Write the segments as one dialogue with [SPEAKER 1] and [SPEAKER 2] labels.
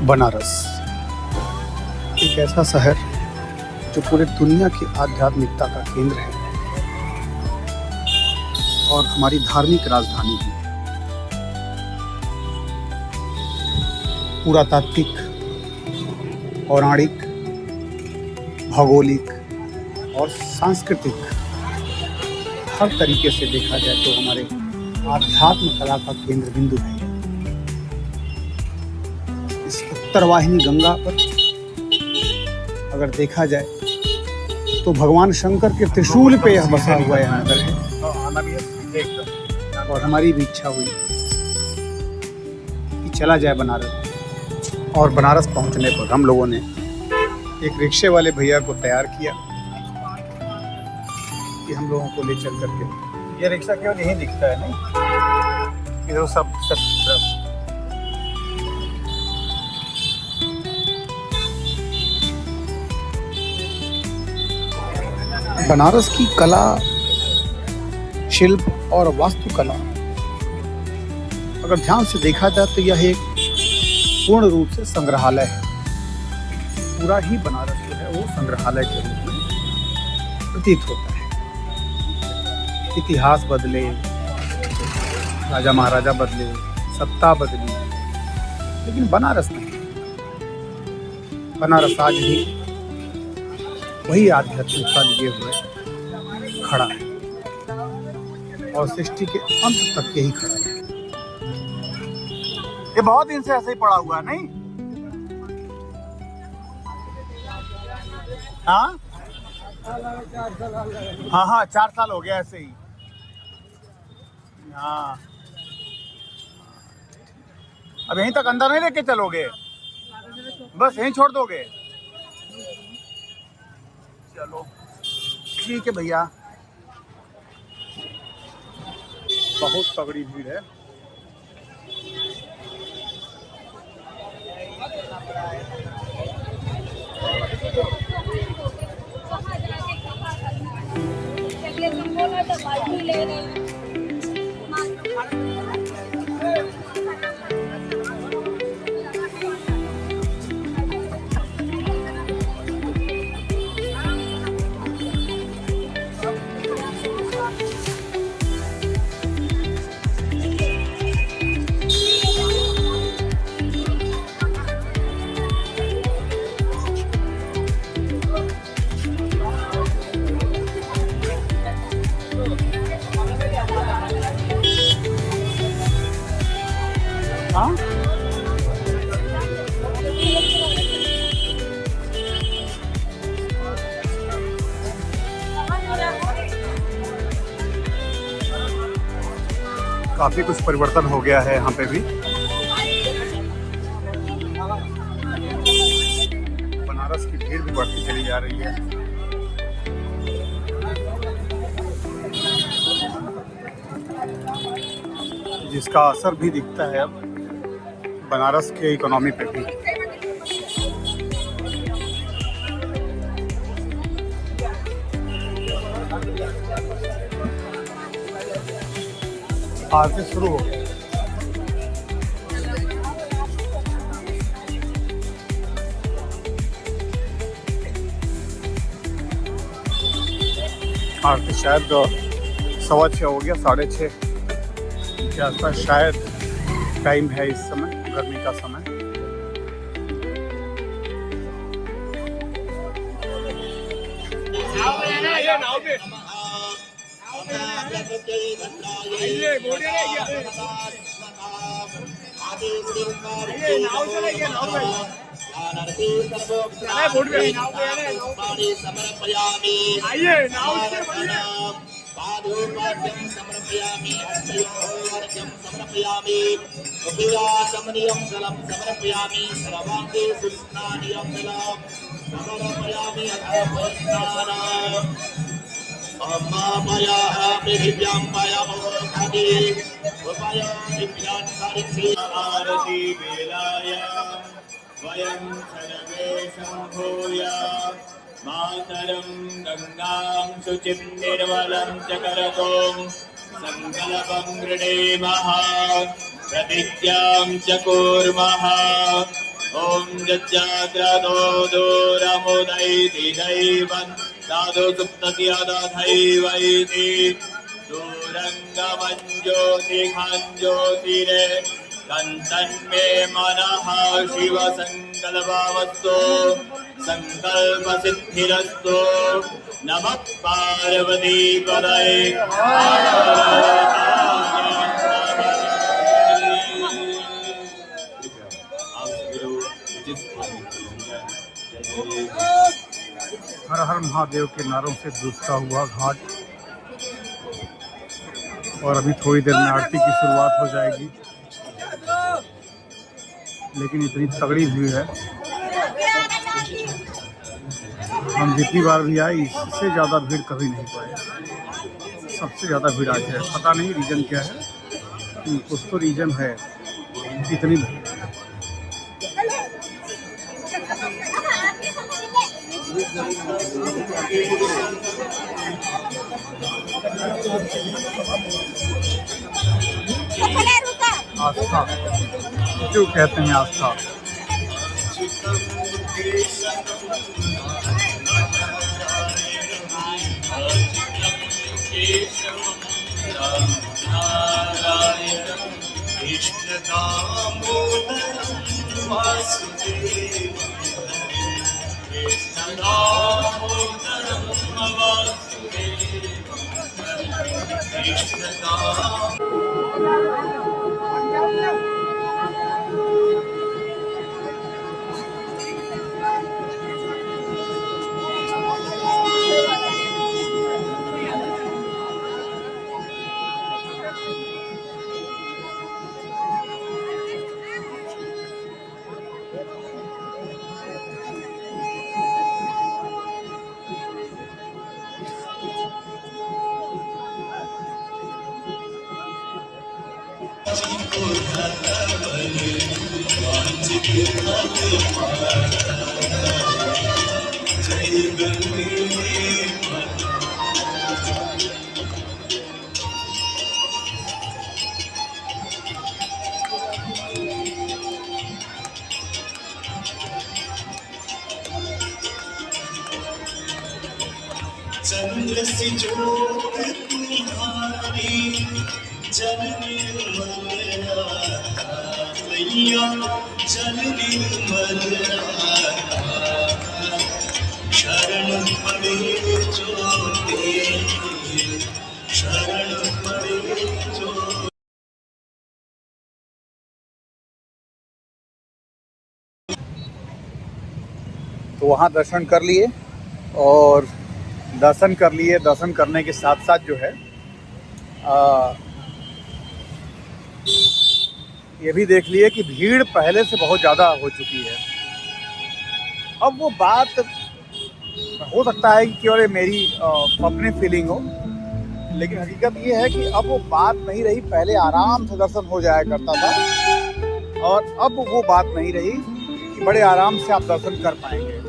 [SPEAKER 1] बनारस एक ऐसा शहर जो पूरे दुनिया की आध्यात्मिकता का केंद्र है और हमारी धार्मिक राजधानी भी। पुरातात्विक, पौराणिक, भौगोलिक और सांस्कृतिक हर तरीके से देखा जाए तो हमारे आध्यात्म कला का केंद्र बिंदु है। इस उत्तरवाहिनी गंगा पर अगर देखा जाए तो भगवान शंकर के त्रिशूल पे यह बसा हुआ यह नगर है। और हमारी भी इच्छा हुई कि चला जाए बनारस। और बनारस पहुंचने पर हम लोगों ने एक रिक्शे वाले भैया को तैयार किया कि हम लोगों को ले चल करके।
[SPEAKER 2] ये रिक्शा केवल यही दिखता है नहीं, इधर सब
[SPEAKER 1] बनारस की कला, शिल्प और वास्तुकला अगर ध्यान से देखा जाए तो यह एक पूर्ण रूप से संग्रहालय है। पूरा ही बनारस जो है वो संग्रहालय के रूप में प्रतीत होता है। इतिहास बदले, राजा महाराजा बदले, सत्ता बदली, लेकिन बनारस नहीं। बनारस आज भी वही आध्यात्मिकता लिए हुए खड़ा है और सृष्टि के अंत तक यही खड़ा है।
[SPEAKER 2] ये बहुत दिन से ऐसे ही पड़ा हुआ है नहीं? हाँ हाँ हाँ, 4 साल हो गया ऐसे ही। हाँ, अब यहीं तक अंदर नहीं लेके चलोगे? बस यहीं छोड़ दोगे? चलो ठीक है भैया। बहुत तगड़ी भीड़ है। हाँ, काफी कुछ परिवर्तन हो गया है यहाँ पे भी। बनारस की भीड़ भी बढ़ती चली जा रही है। जिसका असर भी दिखता है अब बनारस के इकोनॉमी पे भी। आरती शुरू हो गई। आरती शायद 6:15 हो गया, 6:30 के आसपास शायद टाइम है इस समय, गर्मी का समय।
[SPEAKER 3] पादोपाद्यं समर्पयामि, हस्तयोर्घ्यं समर्पयामि, उभयाचमनीयं जलं समर्पयामि, सर्वाङ्गे सुस्नानीयं जलं समर्पयामि। अथर्वस्नानम् अम्मामयाः पृथिव्यां पायामोखादि उभयोर्दिव्यान् सारित्री आरती वेलाय वयं सर्वे सम्भूय मातरं गंगां शुचिं निर्मलं च करतों संकल्पं गृणीमः प्रतिज्ञां च कुर्मः ॐ यज्ञाग्रतो दूरमुदैति दैवं साधु सुप्तस्य तथैवैति दूरङ्गमञ्ज्योतिखञ्ज्योतिरे कन्तन्मे मनः शिवसङ्कल्पवस्तु सङ्कल्पसिद्धिरस्तु नमः पार्वतीपदये
[SPEAKER 2] हर हर महादेव के नारों से गूंजता हुआ घाट। और अभी थोड़ी देर में आरती की शुरुआत हो जाएगी, लेकिन इतनी तगड़ी भीड़ है, हम जितनी बार भी आए इससे ज़्यादा भीड़ कभी नहीं पाए। सबसे ज़्यादा भीड़ आज है, पता नहीं रीज़न क्या है, कुछ तो रीज़न है इतनी। आस्था क्यों कहते हैं आस्था?
[SPEAKER 3] चंद्र सी ज्योत तुम्हारी जल निर्मल मैया जल निर्मल शरण पड़े जो तेरे शरण पड़े जो।
[SPEAKER 1] तो वहाँ दर्शन कर लिए, और दर्शन कर लिए, दर्शन करने के साथ साथ जो है ये भी देख लिए कि भीड़ पहले से बहुत ज़्यादा हो चुकी है। अब वो बात हो सकता है कि केवल मेरी अपनी फीलिंग हो, लेकिन हकीकत ये है कि अब वो बात नहीं रही। पहले आराम से दर्शन हो जाया करता था, और अब वो बात नहीं रही कि बड़े आराम से आप दर्शन कर पाएंगे।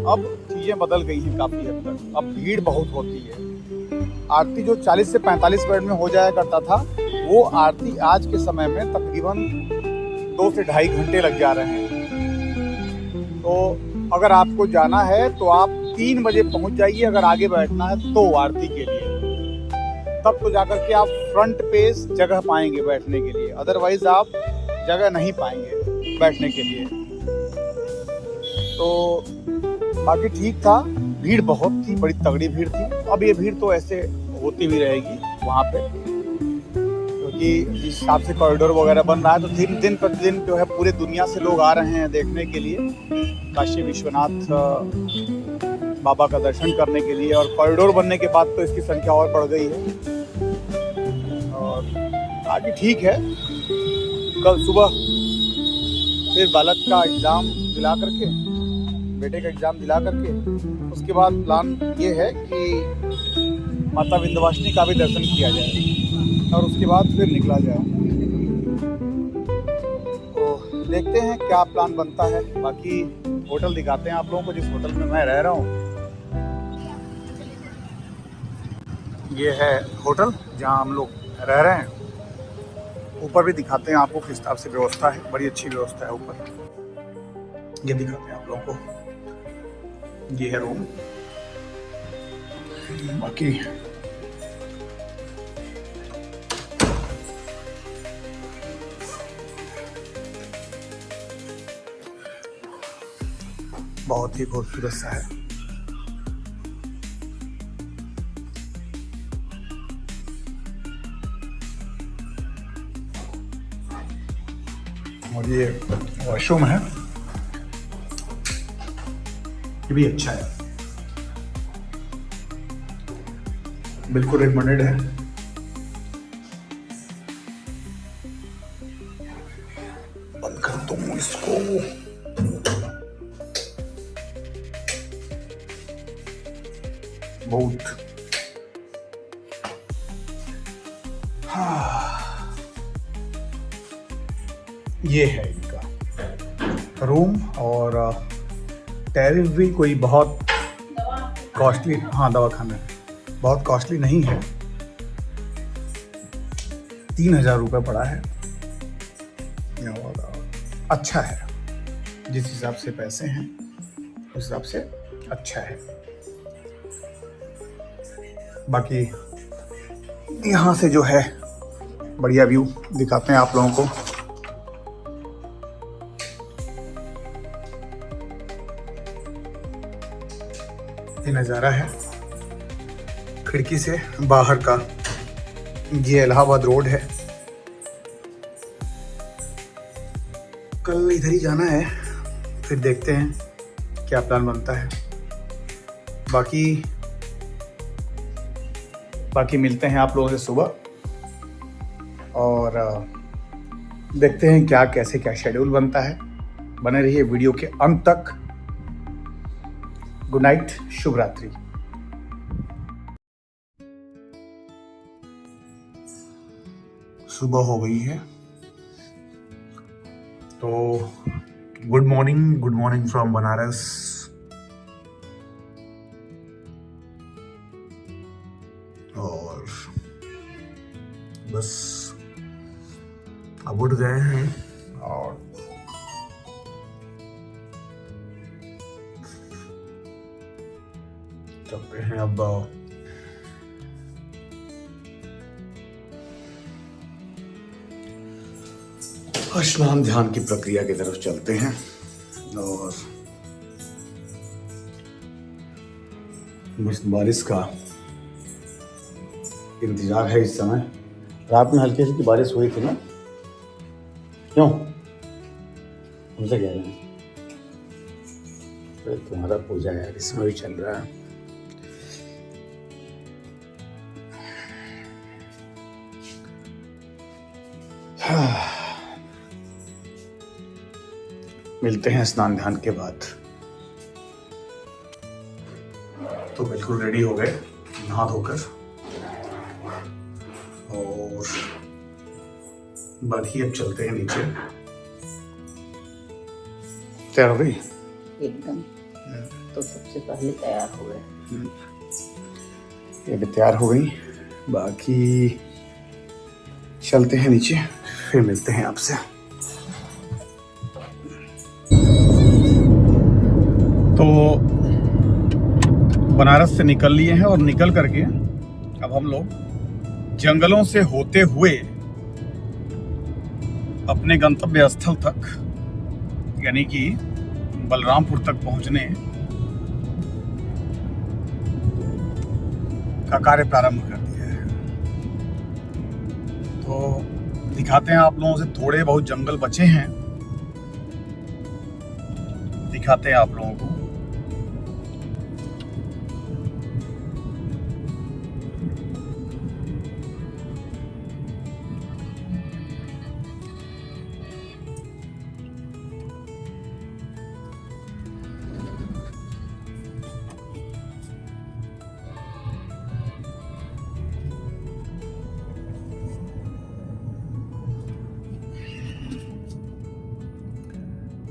[SPEAKER 1] अब चीज़ें बदल गई हैं काफ़ी हद तक, अब भीड़ बहुत होती है। आरती जो 40 से 45 मिनट में हो जाया करता था, वो आरती आज के समय में तकरीबन 2 से ढाई घंटे लग जा रहे हैं। तो अगर आपको जाना है तो आप 3 बजे पहुंच जाइए, अगर आगे बैठना है तो आरती के लिए, तब तो जाकर के आप फ्रंट पे जगह पाएंगे बैठने के लिए, अदरवाइज आप जगह नहीं पाएंगे बैठने के लिए। तो बाकी ठीक था, भीड़ बहुत थी, बड़ी तगड़ी भीड़ थी। अब ये भीड़ तो ऐसे होती भी रहेगी वहाँ पे, क्योंकि जिस हिसाब से कॉरिडोर वगैरह बन रहा है, तो दिन प्रतिदिन जो है पूरे दुनिया से लोग आ रहे हैं देखने के लिए, काशी विश्वनाथ बाबा का दर्शन करने के लिए। और कॉरिडोर बनने के बाद तो इसकी संख्या और बढ़ गई है। और आगे ठीक है, कल सुबह फिर बालक का एग्ज़ाम दिला करके, बेटे का एग्ज़ाम दिला करके, उसके बाद प्लान ये है कि माता विंध्यवासिनी का भी दर्शन किया जाए, और उसके बाद फिर निकला जाए। तो देखते हैं क्या प्लान बनता है। बाकी होटल दिखाते हैं आप लोगों को, जिस होटल में मैं रह रहा हूँ। ये है होटल जहाँ हम लोग रह रहे हैं। ऊपर भी दिखाते हैं आपको किस हिसाब से व्यवस्था है, बड़ी अच्छी व्यवस्था है ऊपर। ये दिखाते हैं आप लोगों को, ये है रूम। बाकी बहुत ही खूबसूरत सा है। और ये वॉशरूम है, ये भी अच्छा है, बिल्कुल रिकमेंडेड है। बंद कर दूं इसको। बहुत ये है इनका रूम। और टैरिफ भी कोई बहुत कॉस्टली, हाँ दवाखाना बहुत कॉस्टली नहीं है, 3000 रुपये पड़ा है। और अच्छा है, जिस हिसाब से पैसे हैं उस हिसाब से अच्छा है। बाकी यहाँ से जो है बढ़िया व्यू दिखाते हैं आप लोगों को। ये नज़ारा है खिड़की से बाहर का। ये इलाहाबाद रोड है। कल इधर ही जाना है, फिर देखते हैं क्या प्लान बनता है। बाकी मिलते हैं आप लोगों से सुबह और देखते हैं क्या कैसे क्या शेड्यूल बनता है। बने रहिए वीडियो के अंत तक। गुड नाइट, शुभ रात्रि। सुबह हो गई है तो गुड मॉर्निंग फ्रॉम बनारस। और बस अब उठ गए हैं और चलते हैं अब स्नान ध्यान की प्रक्रिया की तरफ चलते हैं। और बस बारिश का इंतजार है इस समय। रात में हल्की हल्की बारिश हुई थी ना, क्यों हमसे कह रहे हैं? अरे तुम्हारा पूजा है, इसमें भी चल रहा है। मिलते हैं स्नान ध्यान के बाद। तो बिल्कुल रेडी हो गए नहा धोकर, और बाकी अब चलते हैं नीचे। तैयार हो गई?
[SPEAKER 4] एकदम। तो सबसे पहले तैयार हो गए।
[SPEAKER 1] ये भी तैयार हो गई। बाकी चलते हैं नीचे, फिर मिलते हैं आपसे। तो बनारस से निकल लिए हैं और निकल करके अब हम लोग जंगलों से होते हुए अपने गंतव्य स्थल तक, यानी कि बलरामपुर तक पहुंचने का कार्य प्रारंभ कर दिया है। तो दिखाते हैं आप लोगों से, थोड़े बहुत जंगल बचे हैं, दिखाते हैं आप लोगों को।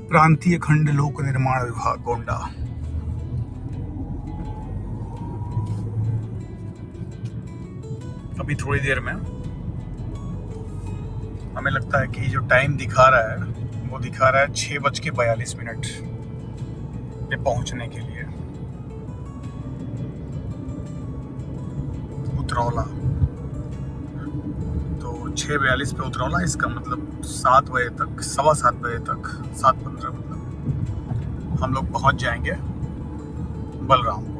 [SPEAKER 1] प्रांतीय खंड लोक निर्माण विभाग गोंडा। अभी थोड़ी देर में हमें लगता है कि जो टाइम दिखा रहा है वो दिखा रहा है 6:42 पे पहुंचने के लिए उतरौला। तो 6:42 पे उतरौला, इसका मतलब 7 बजे तक, 7:15 बजे तक, 7:15 मतलब हम लोग पहुंच जाएंगे बलरामपुर।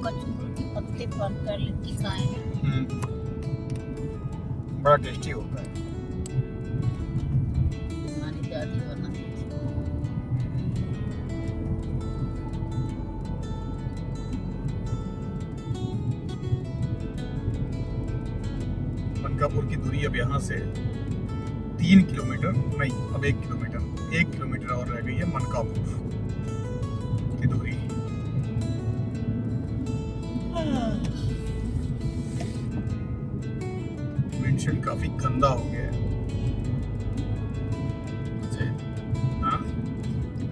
[SPEAKER 4] कचूर के पत्ते पर कर लिट्टी खाए हैं।
[SPEAKER 1] बड़ा टेस्टी होता है।
[SPEAKER 4] हमारी दादी बनाती थी।
[SPEAKER 1] मनकापुर की दूरी अब यहाँ से 3 किलोमीटर नहीं, अब 1 किलोमीटर, 1 किलोमीटर और रह गई है मनकापुर की दूरी। विंडशील्ड काफी गंदा हो गया है। हाँ?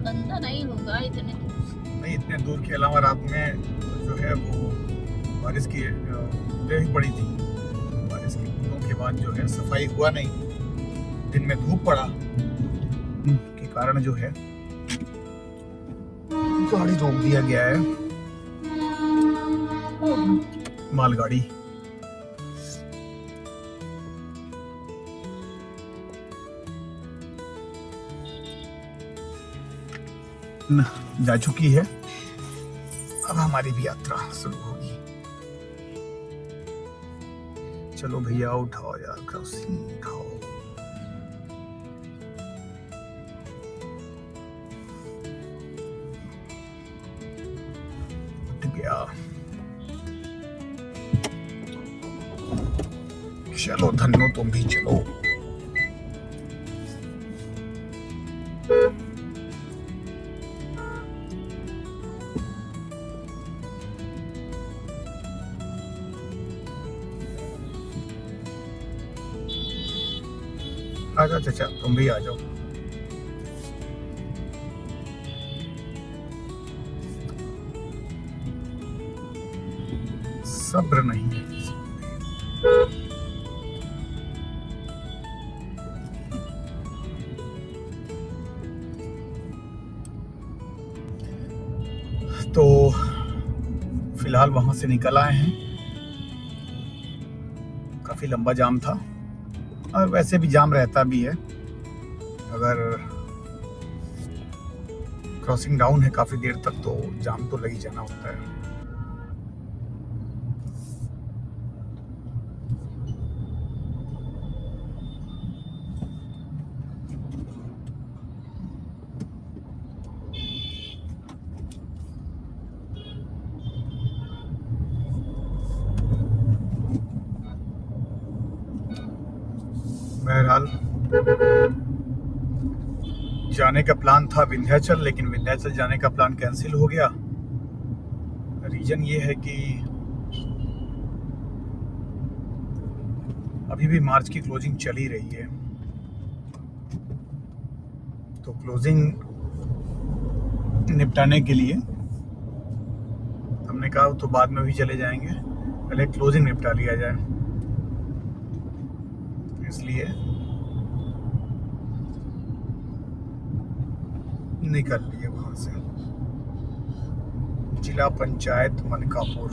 [SPEAKER 4] गंदा नहीं होगा इतने
[SPEAKER 1] नहीं, इतने दूर के अलावा रात में जो है वो बारिश की देर पड़ी थी। बारिश की बूंदों के बाद जो है सफाई हुआ नहीं, दिन में धूप पड़ा के कारण जो है गाड़ी रोक दिया गया है, मालगाड़ी। जा चुकी है, अब हमारी भी यात्रा शुरू होगी। चलो भैया उठाओ यार, क्रॉसिंग उठाओ। उठ गया। चलो धन्नो, तुम भी चलो। आ जाओ चाचा, तुम भी आ जाओ। सब्र नहीं है किसी को। तो फिलहाल वहां से निकल आए हैं। काफी लंबा जाम था, और वैसे भी जाम रहता भी है। अगर क्रॉसिंग डाउन है काफी देर तक तो जाम तो लग ही जाना होता है। बहरहाल जाने का प्लान था विंध्याचल, लेकिन विंध्याचल जाने का प्लान कैंसिल हो गया। रीजन ये है कि अभी भी मार्च की क्लोजिंग चल ही रही है, तो क्लोजिंग निपटाने के लिए हमने कहा तो बाद में भी चले जाएंगे, पहले क्लोजिंग निपटा लिया जाए। इसलिए निकल लिए वहां से। जिला पंचायत मनकापुर।